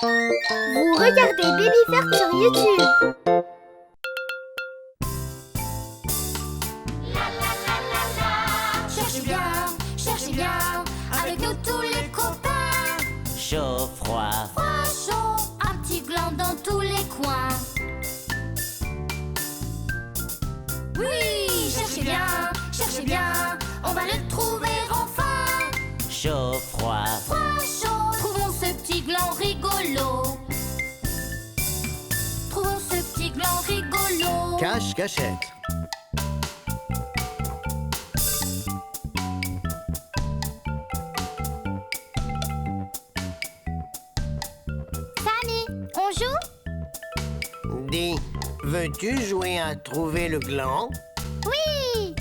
Vous regardez Baby Ferg sur YouTube. Cherchez bien, avec nous tous les copains. Chaud, froid, Froid, chaud, un petit gland dans tous les coins. Oui, cherchez bien, on va le trouver enfin. chaud, froid, Froid, chaud, trouvons ce petit gland rigolo. Trouvons ce petit gland rigolo. Cache-cachette. Samy, on joue? Dis, veux-tu jouer à trouver le gland? Oui!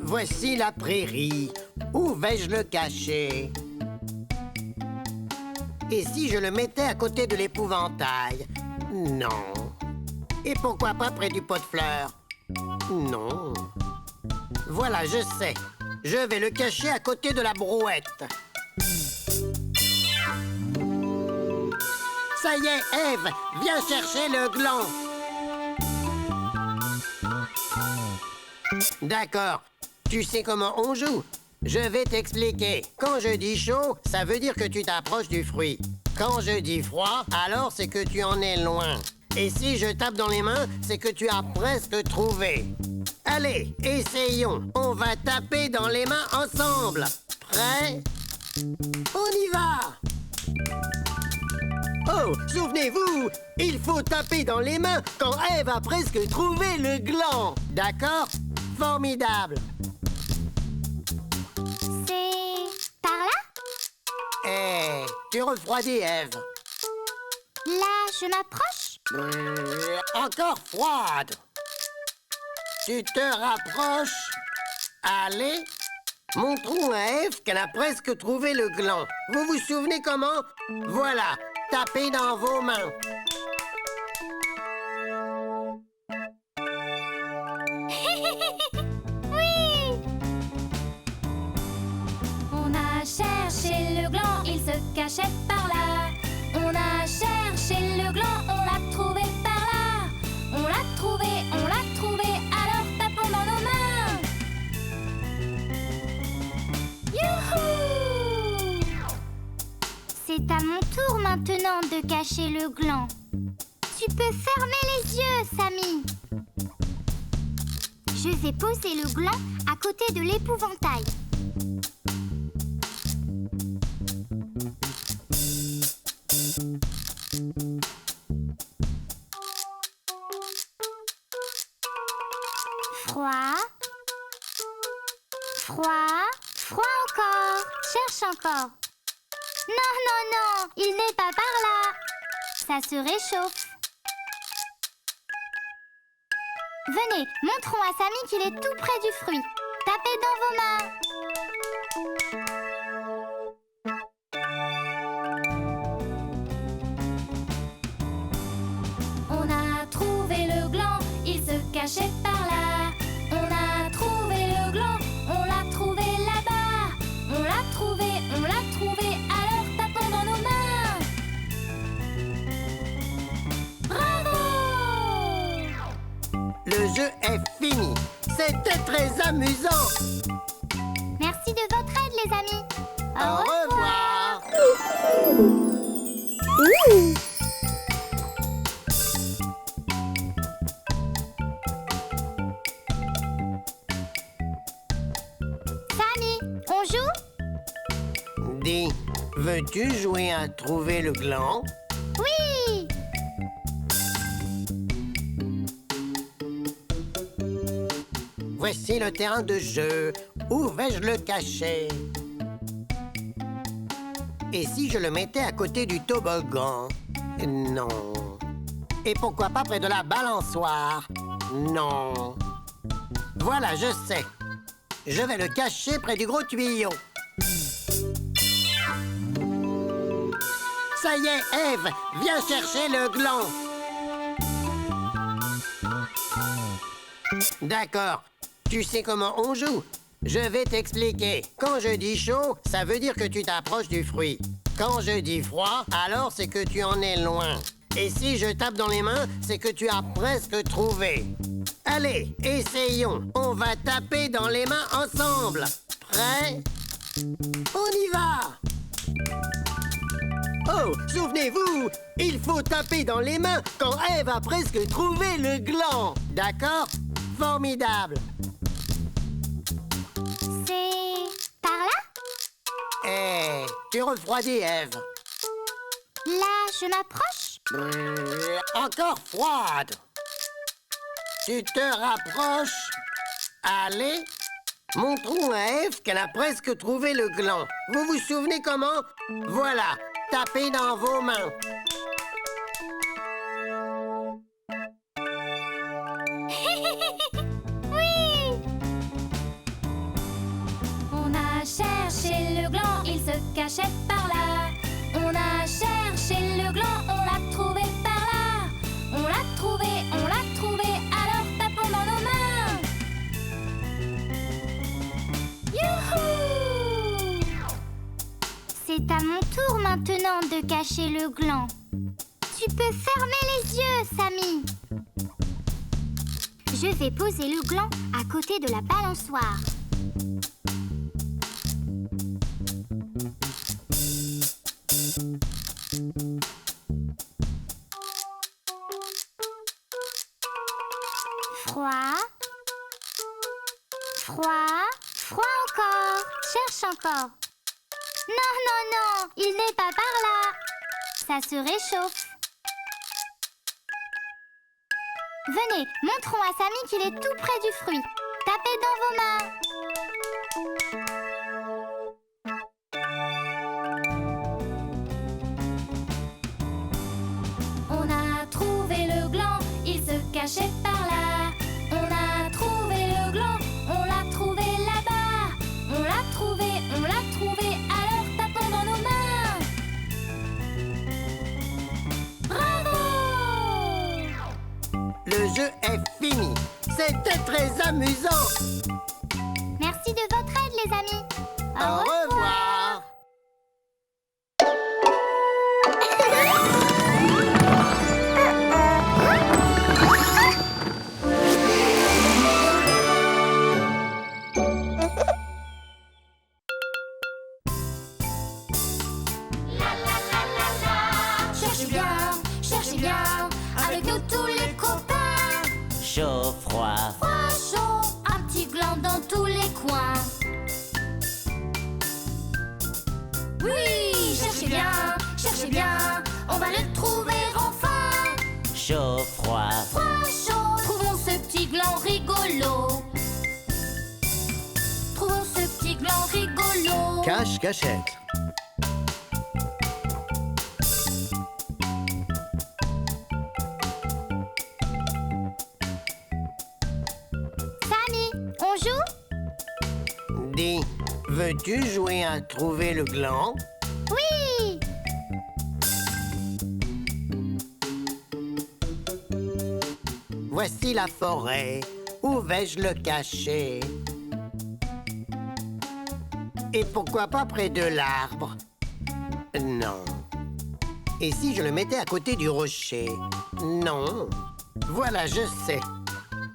Voici la prairie. Où vais-je le cacher? Et si je le mettais à côté de l'épouvantail? Non. Et pourquoi pas près du pot de fleurs? Non. Voilà, je sais. Je vais le cacher à côté de la brouette. Ça y est, Ève, viens chercher le gland. D'accord. Tu sais comment on joue? Je vais t'expliquer. Quand je dis chaud, ça veut dire que tu t'approches du fruit. Quand je dis froid, alors c'est que tu en es loin. Et si je tape dans les mains, c'est que tu as presque trouvé. Allez, essayons. On va taper dans les mains ensemble. Prêt? On y va! Oh, souvenez-vous, il faut taper dans les mains quand Ève a presque trouvé le gland. D'accord? Formidable. C'est par là? Eh, tu refroidis, Ève. Là, je m'approche? Encore froide. Tu te rapproches. Allez. Montrons à Ève qu'elle a presque trouvé le gland. Vous vous souvenez comment? Voilà. Tapez dans vos mains. Oui! On a cherché le gland, il se cachait par là. On a cherché le gland, on l'a trouvé par là. On l'a trouvé, alors tapons dans nos mains. Youhou! C'est à mon tour maintenant de cacher le gland. Tu peux fermer les yeux, Samy. Je vais poser le gland à côté de l'épouvantail. Froid. Froid. Froid encore. Cherche encore. Non, non, non, il n'est pas par là. Ça se réchauffe. Venez, montrons à Samy qu'il est tout près du fruit. Tapez dans vos mains. On a trouvé le gland, il se cachait par là. On a trouvé le gland, on l'a trouvé là-bas. On l'a trouvé, alors tapons dans nos mains. Bravo! Le jeu est fini. C'était très amusant. Merci de votre aide, les amis. Au revoir. Samy, on joue? Dis, veux-tu jouer à trouver le gland? Oui! Voici le terrain de jeu. Où vais-je le cacher? Et si je le mettais à côté du toboggan? Non. Et pourquoi pas près de la balançoire? Non. Voilà, je sais. Je vais le cacher près du gros tuyau. Ça y est, Ève, viens chercher le gland. D'accord. Tu sais comment on joue? Je vais t'expliquer. Quand je dis chaud, ça veut dire que tu t'approches du fruit. Quand je dis froid, alors c'est que tu en es loin. Et si je tape dans les mains, c'est que tu as presque trouvé. Allez, essayons. On va taper dans les mains ensemble. Prêt? On y va! Oh, souvenez-vous, il faut taper dans les mains quand Ève a presque trouvé le gland. D'accord? Formidable. C'est par là? Eh, tu refroidis, Ève. Là, je m'approche? Encore froide. Tu te rapproches. Allez. Montrons à Ève qu'elle a presque trouvé le gland. Vous vous souvenez comment? Voilà. Tapez dans vos mains. Oui! On a cherché le gland, il se cachait par là. On a cherché le gland, on l'a trouvé par là. On l'a trouvé, alors tapons dans nos mains. Youhou! C'est à mon tour maintenant de cacher le gland. Tu peux fermer les yeux, Samy. Je vais poser le gland à côté de la balançoire. Froid. Froid. Froid encore. Cherche encore. Non, non, non, il n'est pas par là. Ça se réchauffe. Venez, montrons à Samy qu'il est tout près du fruit. Tapez dans vos mains. On a trouvé le gland, il se cachait par là. On a trouvé le gland, on l'a trouvé là-bas. On l'a trouvé, alors tapons dans nos mains. Bravo! Le jeu est fini. C'était très amusant. Merci de votre aide, les amis. Au revoir. Cherchez bien, avec nous tous les copains. Chaud, froid, Froid, chaud, un petit gland dans tous les coins. Oui, cherchez bien, on va le trouver enfin. chaud, froid, Froid, chaud, trouvons ce petit gland rigolo. Trouvons ce petit gland rigolo. Cache-cachette. Samy, on joue? Dis, veux-tu jouer à trouver le gland? Oui! Voici la forêt. Où vais-je le cacher? Et pourquoi pas près de l'arbre? Non. Et si je le mettais à côté du rocher? Non. Voilà, je sais.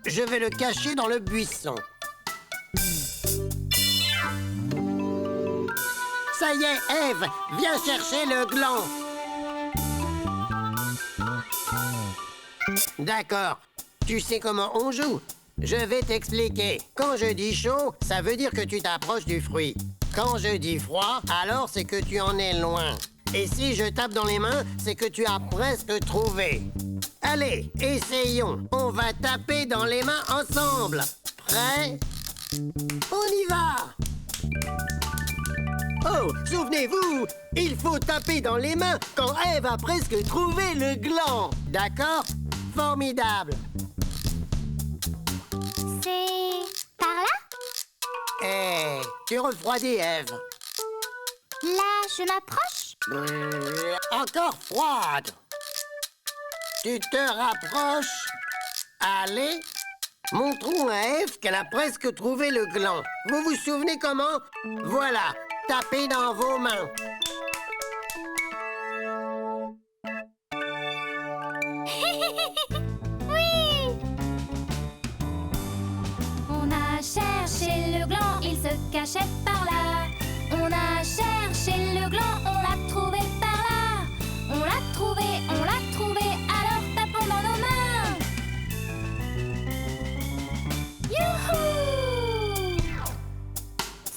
Je vais le cacher dans le buisson. Ça y est, Ève, viens chercher le gland. D'accord. Tu sais comment on joue? Je vais t'expliquer. Quand je dis chaud, ça veut dire que tu t'approches du fruit. Quand je dis froid, alors c'est que tu en es loin. Et si je tape dans les mains, c'est que tu as presque trouvé. Allez, essayons. On va taper dans les mains ensemble. Prêt? On y va! Oh, souvenez-vous, il faut taper dans les mains quand Ève a presque trouvé le gland. D'accord? Formidable. C'est par là? Eh, tu refroidis, Ève. Là, je m'approche? Encore froide. Tu te rapproches. Allez. Montrons à Ève qu'elle a presque trouvé le gland. Vous vous souvenez comment? Voilà, tapez dans vos mains. Oui! On a cherché le gland, il se cachait par là. On a cherché le gland, on l'a trouvé par là. On l'a trouvé, alors tapons dans nos mains. Youhou!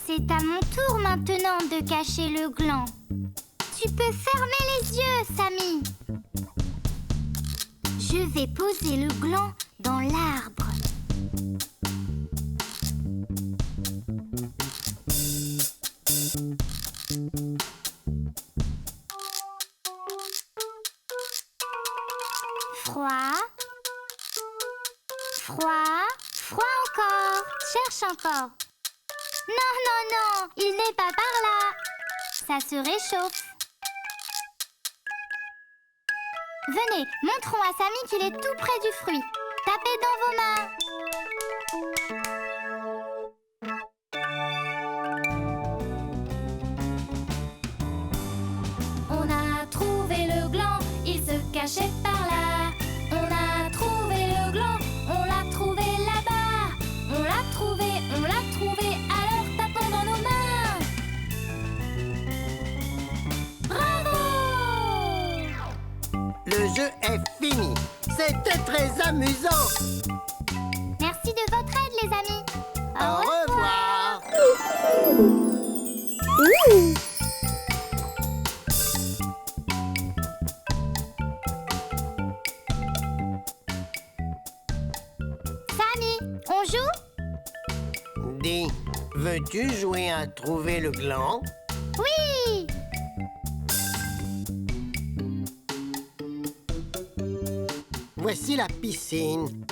C'est à mon tour maintenant de cacher le gland. Tu peux fermer les yeux, Samy. Je vais poser le gland dans l'arbre. Froid. Froid. Froid encore. Cherche encore. Non, non, non, il n'est pas par là. Ça se réchauffe. Venez, montrons à Samy qu'il est tout près du fruit. Tapez dans vos mains. On a trouvé le gland, il se cachait par là. On a trouvé le gland, on l'a trouvé là-bas. On l'a trouvé, alors tapons dans nos mains. Bravo! Le jeu est fini. C'était très amusant. Merci de votre aide, les amis. Au revoir. Samy, on joue? Dis, veux-tu jouer à trouver le gland? Oui! Voici la piscine.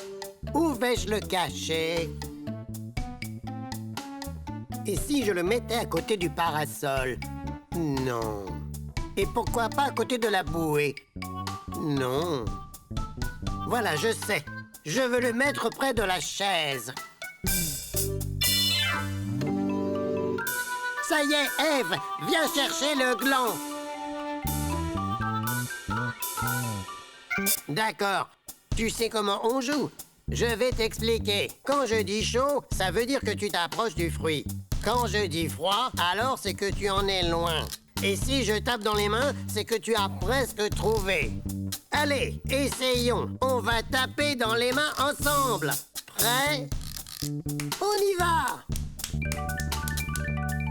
Où vais-je le cacher? Et si je le mettais à côté du parasol? Non. Et pourquoi pas à côté de la bouée? Non. Voilà, je sais. Je veux le mettre près de la chaise. Ça y est, Ève, viens chercher le gland. D'accord. Tu sais comment on joue? Je vais t'expliquer. Quand je dis chaud, ça veut dire que tu t'approches du fruit. Quand je dis froid, alors c'est que tu en es loin. Et si je tape dans les mains, c'est que tu as presque trouvé. Allez, essayons. On va taper dans les mains ensemble. Prêt? On y va!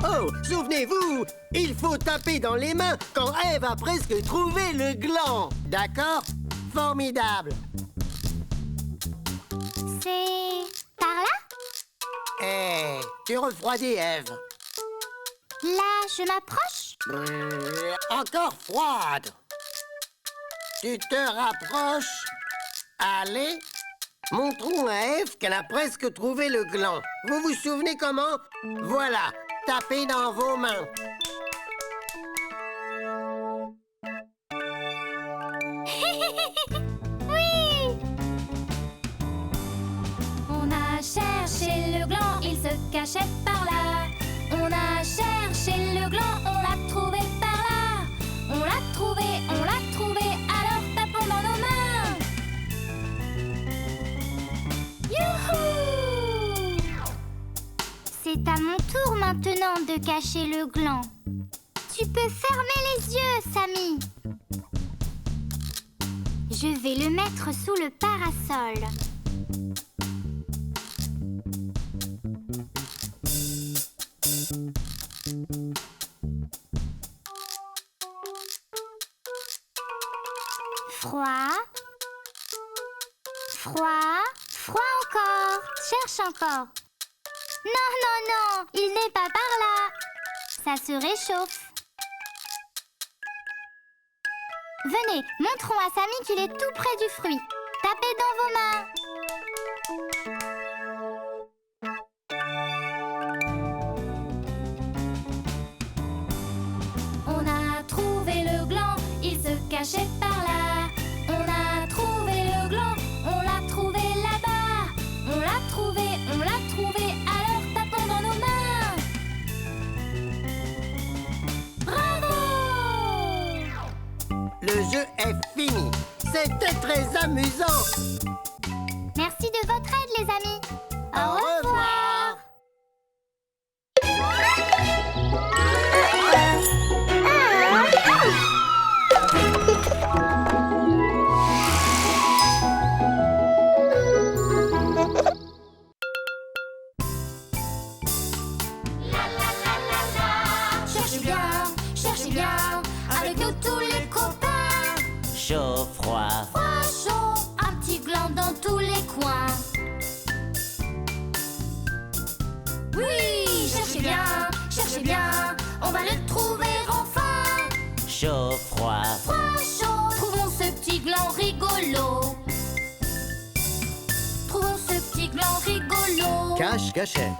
Oh, souvenez-vous, il faut taper dans les mains quand Ève a presque trouvé le gland. D'accord? Formidable. C'est par là? Eh, tu refroidis, Ève. Là, je m'approche? Encore froide. Tu te rapproches. Allez. Montrons à Ève qu'elle a presque trouvé le gland. Vous vous souvenez comment? Voilà. Tapez dans vos mains. Oui! On a cherché le gland, il se cachait par là. On a cherché le gland, on l'a trouvé par là. On l'a trouvé, alors tapons dans nos mains. Youhou! C'est à mon tour maintenant de cacher le gland. Tu peux fermer les yeux, Samy. Je vais le mettre sous le parasol. Froid. Froid. Froid encore. Cherche encore. Non, non, non, il n'est pas par là. Ça se réchauffe. Venez, montrons à Samy qu'il est tout près du fruit. Tapez dans vos mains. On a trouvé le gland, il se cachait par là. On a trouvé le gland, on l'a trouvé là-bas. On l'a Le jeu est fini. C'était très amusant. Merci de votre aide, les amis. Au revoir. Cherchez bien, avec nous tous les copains. Chaud, froid, Froid, chaud, un petit gland dans tous les coins. Oui, cherchez bien, on va le trouver enfin. chaud, froid, Froid, chaud, trouvons ce petit gland rigolo. Trouvons ce petit gland rigolo. Cache-cachette.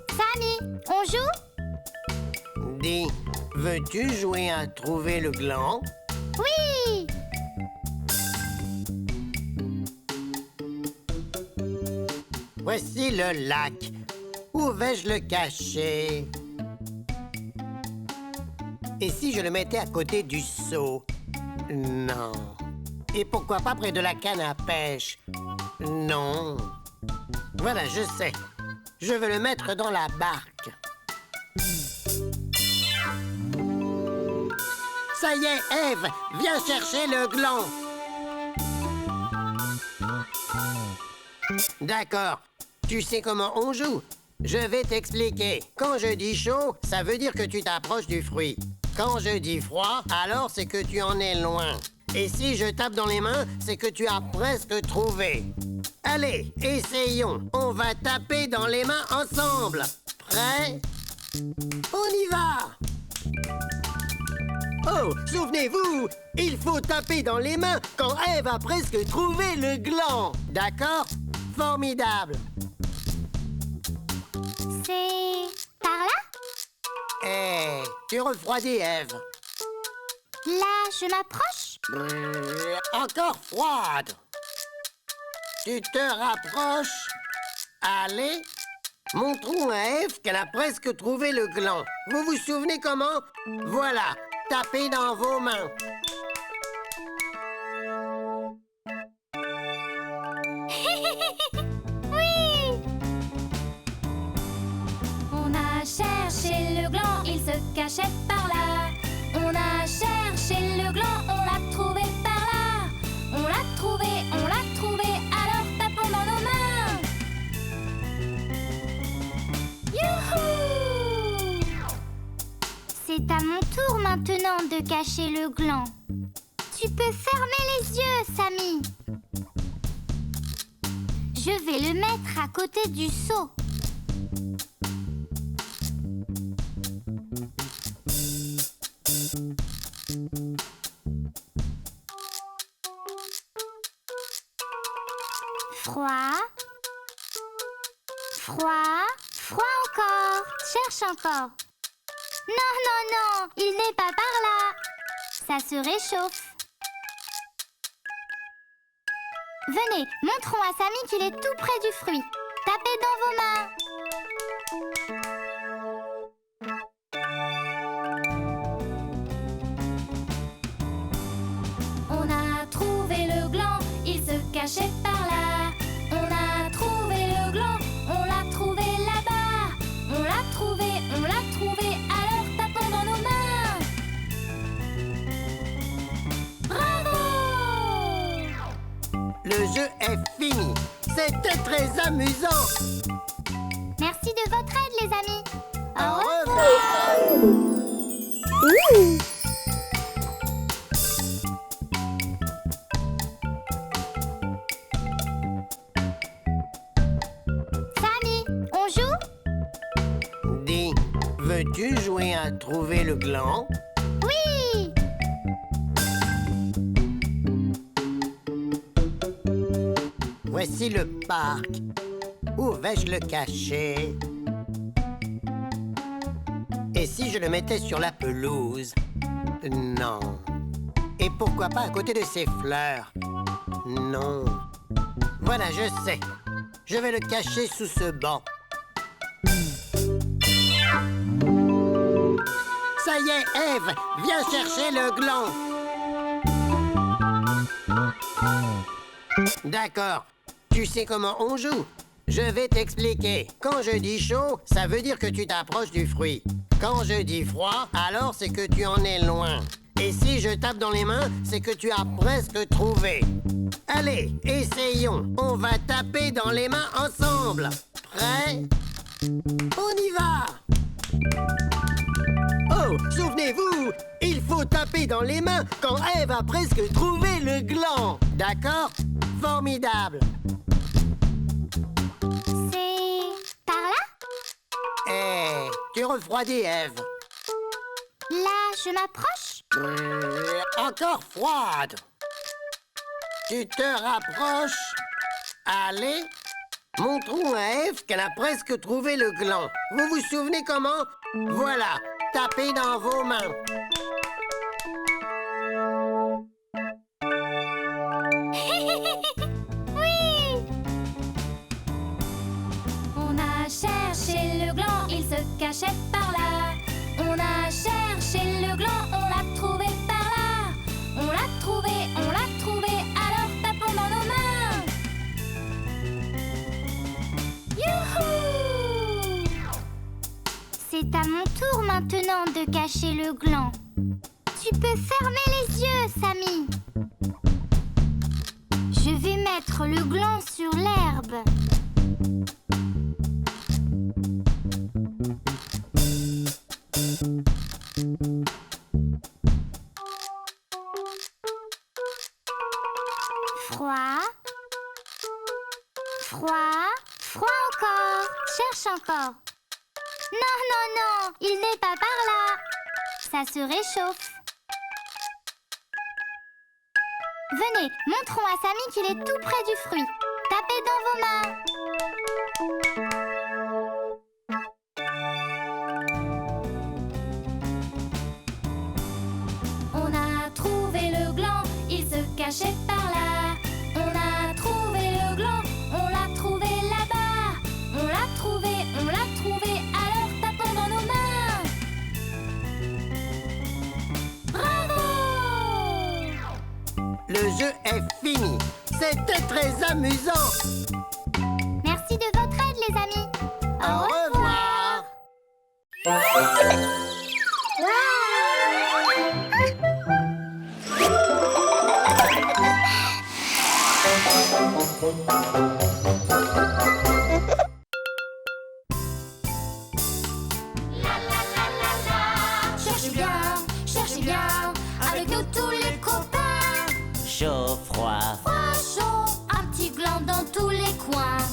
Samy, on joue? Dis, veux-tu jouer à trouver le gland? Oui! Voici le lac. Où vais-je le cacher? Et si je le mettais à côté du seau? Non. Et pourquoi pas près de la canne à pêche? Non. Voilà, je sais. Je veux le mettre dans la barque. Ça y est, Ève, viens chercher le gland. D'accord. Tu sais comment on joue? Je vais t'expliquer. Quand je dis chaud, ça veut dire que tu t'approches du fruit. Quand je dis froid, alors c'est que tu en es loin. Et si je tape dans les mains, c'est que tu as presque trouvé. Allez, essayons. On va taper dans les mains ensemble. Prêt? On y va! Oh, souvenez-vous, il faut taper dans les mains quand Ève a presque trouvé le gland. D'accord? Formidable. C'est par là? Eh, tu refroidis, Ève. Là, je m'approche? Brrr, encore froide. Tu te rapproches. Allez, montrons à Ève qu'elle a presque trouvé le gland. Vous vous souvenez comment? Voilà, tapez dans vos mains. Oui! On a cherché le gland, il se cachait par là. On a cherché le gland, on l'a trouvé par là. On l'a trouvé, alors tapons dans nos mains. Youhou! C'est à mon tour maintenant de cacher le gland. Tu peux fermer les yeux, Samy. Je vais le mettre à côté du seau. Froid. Froid. Froid encore. Cherche encore. Non, non, non, il n'est pas par là. Ça se réchauffe. Venez, montrons à Samy qu'il est tout près du fruit. Tapez dans vos mains. On a trouvé le gland, il se cachait par là. On a trouvé le gland, on l'a trouvé là-bas. On l'a trouvé, alors tapons dans nos mains. Bravo! Le jeu est fini. C'était très amusant. Merci de votre aide, les amis. Au revoir. Samy, on joue? Dis, veux-tu jouer à trouver le gland? Oui! Voici le parc. Où vais-je le cacher? Et si je le mettais sur la pelouse? Non. Et pourquoi pas à côté de ces fleurs? Non. Voilà, je sais. Je vais le cacher sous ce banc. Ça y est, Ève, viens chercher le gland. D'accord. Tu sais comment on joue? Je vais t'expliquer. Quand je dis chaud, ça veut dire que tu t'approches du fruit. Quand je dis froid, alors c'est que tu en es loin. Et si je tape dans les mains, c'est que tu as presque trouvé. Allez, essayons. On va taper dans les mains ensemble. Prêt? On y va! Oh, souvenez-vous, il faut taper dans les mains quand Ève a presque trouvé le gland. D'accord? Formidable. C'est par là? Eh, tu refroidis, Ève. Là, je m'approche? Encore froide. Tu te rapproches. Allez. Montrons à Ève qu'elle a presque trouvé le gland. Vous vous souvenez comment? Voilà. Tapez dans vos mains. Oui! On a cherché le gland, il se cachait par là. On a cherché le gland, on l'a trouvé par là. On l'a trouvé, alors tapons dans nos mains. Youhou! C'est à mon tour maintenant de cacher le gland. Tu peux fermer les yeux, Samy. Je vais mettre le gland sur l'herbe. Froid. Froid. Froid encore. Cherche encore. Non, non, non, il n'est pas par là. Ça se réchauffe. Venez, montrons à Samy qu'il est tout près du fruit. Tapez dans vos mains. On a trouvé le gland, il se cachait par là. On a trouvé le gland, on l'a trouvé là-bas. On l'a trouvé, alors tapons dans nos mains. Bravo! Le jeu est fini. C'était très amusant. Merci de votre aide, les amis. Au revoir. Cherchez bien, avec nous tous les copains. Chaud, froid, Froid, chaud, un petit gland dans tous les coins.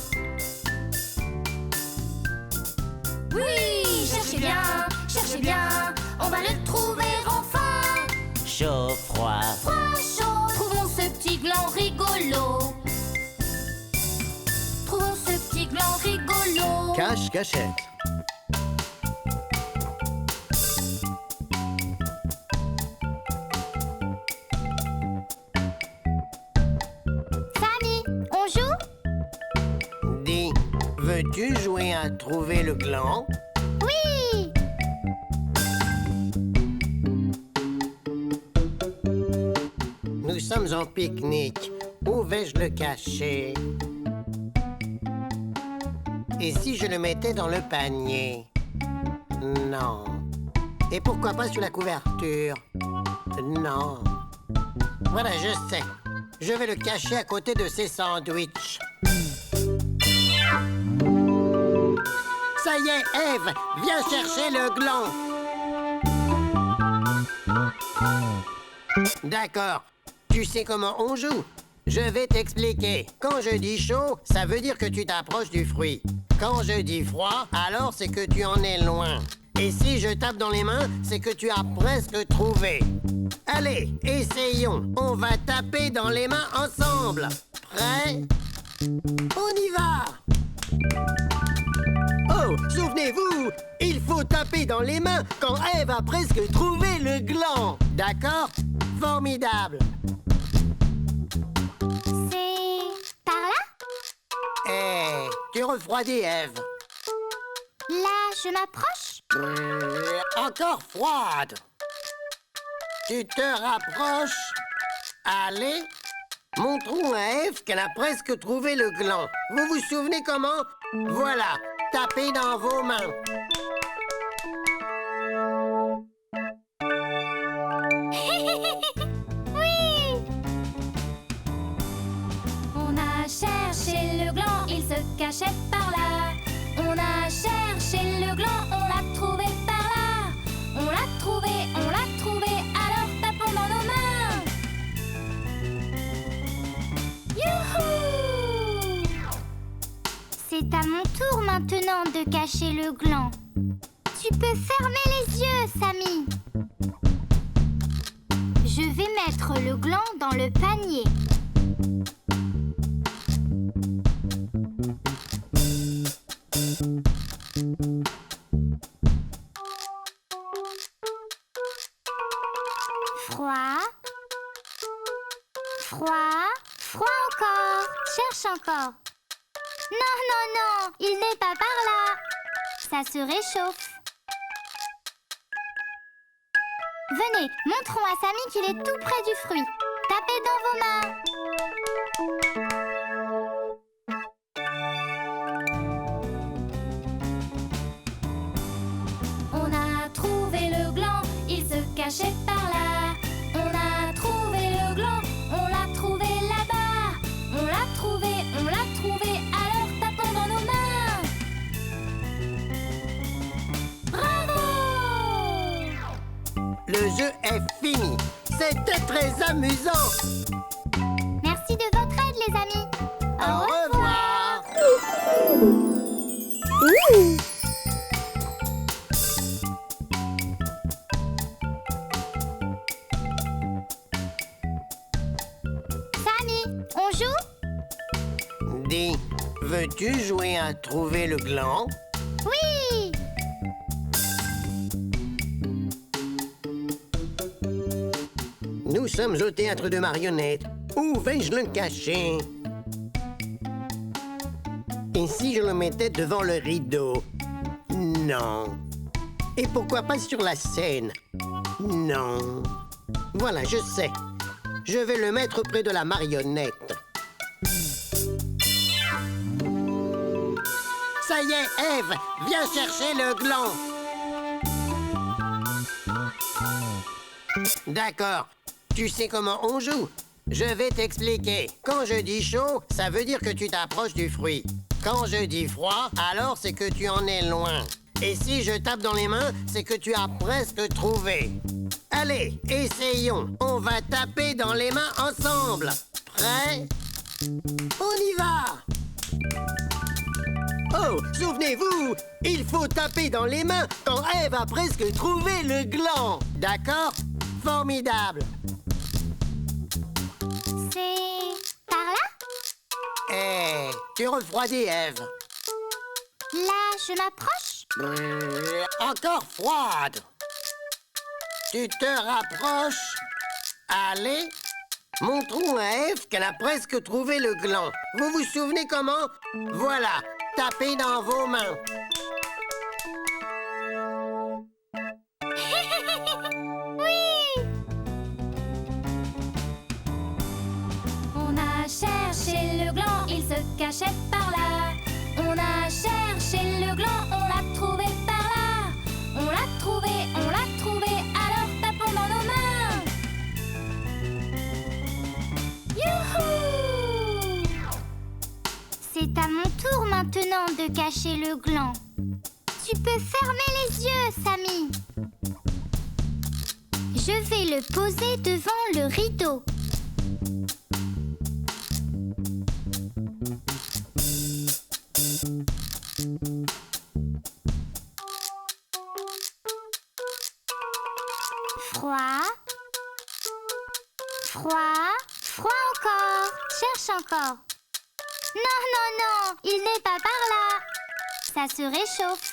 Oui, cherchez bien, on va le trouver enfin. chaud, froid, Froid, chaud, trouvons ce petit gland rigolo. Trouvons ce petit gland rigolo. Cache-cachette. Samy, on joue? Dis, veux-tu jouer à trouver le gland? Oui! Nous sommes en pique-nique. Où vais-je le cacher? Et si je le mettais dans le panier? Non. Et pourquoi pas sur la couverture? Non. Voilà, je sais. Je vais le cacher à côté de ces sandwichs. Ça y est, Ève, viens chercher le gland. D'accord. Tu sais comment on joue? Je vais t'expliquer. Quand je dis chaud, ça veut dire que tu t'approches du fruit. Quand je dis froid, alors c'est que tu en es loin. Et si je tape dans les mains, c'est que tu as presque trouvé. Allez, essayons. On va taper dans les mains ensemble. Prêt? On y va! Oh, souvenez-vous, il faut taper dans les mains quand Ève a presque trouvé le gland. D'accord? Formidable. C'est par là? Eh, tu refroidis Ève. Là, je m'approche. Encore froide. Tu te rapproches. Allez. Montrons à Ève qu'elle a presque trouvé le gland. Vous vous souvenez comment? Voilà. Tapez dans vos mains. Oui! On a cherché le gland, il se cachait par là. On a cherché le gland, on l'a trouvé par là. On l'a trouvé, alors tapons dans nos mains. Youhou! C'est à mon tour maintenant de cacher le gland. Tu peux fermer les yeux, Samy. Je vais mettre le gland dans le panier. Froid. Froid. Froid encore. Cherche encore. Non, non, non, il n'est pas par là. Ça se réchauffe. Venez, montrons à Samy qu'il est tout près du fruit. Tapez dans vos mains. On a trouvé le gland, il se cachait par là. On a trouvé le gland, on l'a trouvé là-bas. On l'a trouvé, alors tapons dans nos mains. Bravo! Le jeu est fini. C'était très amusant. Merci de votre aide, les amis. Au revoir. Samy, on joue? Dis, veux-tu jouer à trouver le gland? Oui! Nous sommes au théâtre de marionnettes. Où vais-je le cacher? Et si je le mettais devant le rideau? Non. Et pourquoi pas sur la scène? Non. Voilà, je sais. Je vais le mettre près de la marionnette. Ça y est, Ève, viens chercher le gland. D'accord. Tu sais comment on joue? Je vais t'expliquer. Quand je dis chaud, ça veut dire que tu t'approches du fruit. Quand je dis froid, alors c'est que tu en es loin. Et si je tape dans les mains, c'est que tu as presque trouvé. Allez, essayons. On va taper dans les mains ensemble. Prêt? On y va! Oh, souvenez-vous, il faut taper dans les mains quand Ève a presque trouvé le gland. D'accord? Formidable. C'est par là? Eh, tu refroidis, Ève. Là, je m'approche. Encore froide. Tu te rapproches. Allez. Montrons à Ève qu'elle a presque trouvé le gland. Vous vous souvenez comment? Voilà. Tapez dans vos mains. Oui! On a cherché le gland, il se cachait par là. On a cherché le gland, on l'a trouvé par là. On l'a trouvé, alors tapons dans nos mains. Youhou! C'est à mon tour maintenant de cacher le gland. Tu peux fermer les yeux, Samy. Je vais le poser devant le rideau. Froid. Froid. Froid encore. Cherche encore. Non, non, non, il n'est pas par là. Ça se réchauffe.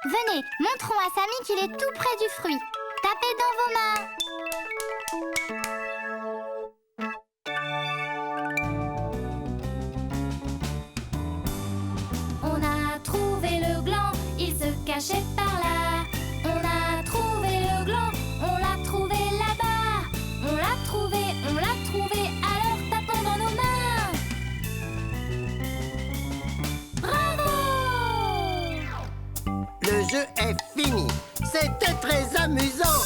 Venez, montrons à Samy qu'il est tout près du fruit. Tapez dans vos mains. cachait par là. On a trouvé le gland, on l'a trouvé là-bas. On l'a trouvé, alors tapons dans nos mains. Bravo! Le jeu est fini. C'était très amusant.